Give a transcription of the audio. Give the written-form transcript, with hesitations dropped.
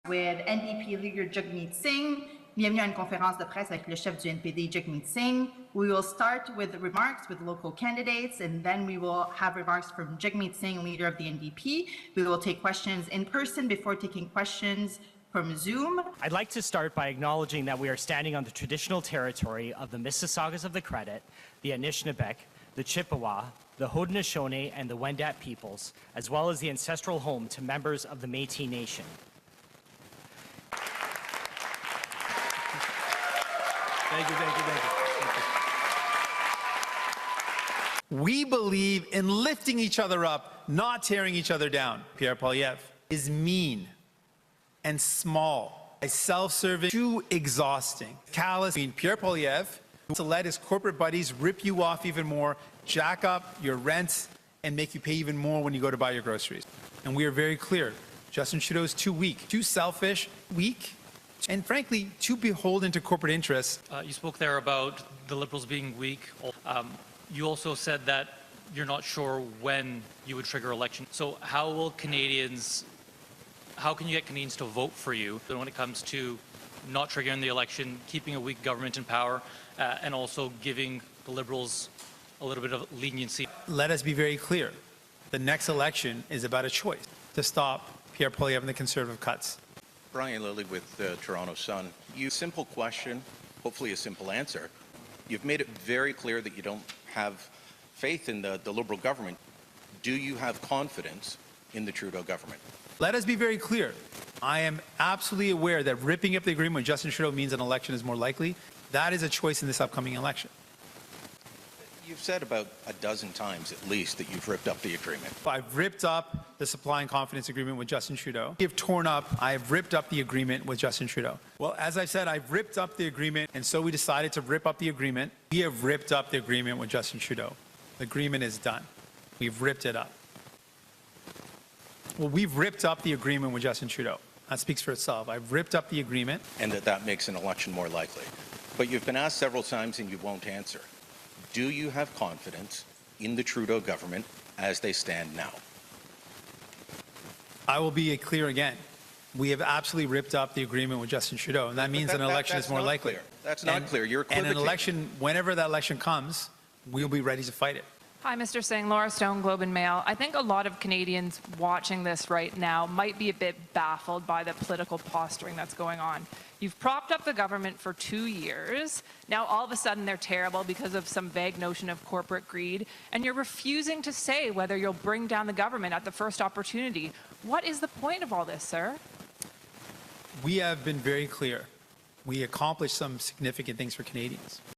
With NDP leader Jagmeet Singh. Bienvenue à une conférence de presse avec le chef du NPD, Jagmeet Singh. We will start with remarks with local candidates, and then we will have remarks from Jagmeet Singh, leader of the NDP. We will take questions in person before taking questions from Zoom. I'd like to start by acknowledging that we are standing on the traditional territory of the Mississaugas of the Credit, the Anishinaabeg, the Chippewa, the Haudenosaunee, and the Wendat peoples, as well as the ancestral home to members of the Métis Nation. Thank you. We believe in lifting each other up, not tearing each other down. Pierre Poilievre is mean and small, self-serving, too exhausting, callous. Pierre Poilievre to let his corporate buddies rip you off even more, jack up your rents, and make you pay even more when you go to buy your groceries. And we are very clear, Justin Trudeau is too weak, too selfish, weak, and frankly, too beholden to corporate interests. You spoke there about the Liberals being weak. You also said that you're not sure when you would trigger election. So how can you get Canadians to vote for you when it comes to not triggering the election, keeping a weak government in power, and also giving the Liberals a little bit of leniency? Let us be very clear. The next election is about a choice to stop Pierre Poilievre and the Conservative cuts. Brian Lilly with the Toronto Sun. Simple question, hopefully a simple answer. You've made it very clear that you don't have faith in the Liberal government. Do you have confidence in the Trudeau government? Let us be very clear. I am absolutely aware that ripping up the agreement with Justin Trudeau means an election is more likely. That is a choice in this upcoming election. You've said about a dozen times at least that you've ripped up the agreement. I've ripped up the supply and confidence agreement with Justin Trudeau. I've ripped up the agreement with Justin Trudeau. Well, as I said, I've ripped up the agreement, and so we decided to rip up the agreement. We have ripped up the agreement with Justin Trudeau. The agreement is done. We've ripped it up. Well, we've ripped up the agreement with Justin Trudeau. That speaks for itself. I've ripped up the agreement. And that makes an election more likely. But you've been asked several times and you won't answer. Do you have confidence in the Trudeau government as they stand now? I will be clear again. We have absolutely ripped up the agreement with Justin Trudeau, and that means an election is more likely. Clear. That's not clear. You're equivocating. And an election, whenever that election comes, we'll be ready to fight it. Hi, Mr. Singh. Laura Stone, Globe and Mail. I think a lot of Canadians watching this right now might be a bit baffled by the political posturing that's going on. You've propped up the government for 2 years. Now all of a sudden they're terrible because of some vague notion of corporate greed, and you're refusing to say whether you'll bring down the government at the first opportunity. What is the point of all this, sir? We have been very clear. We accomplished some significant things for Canadians.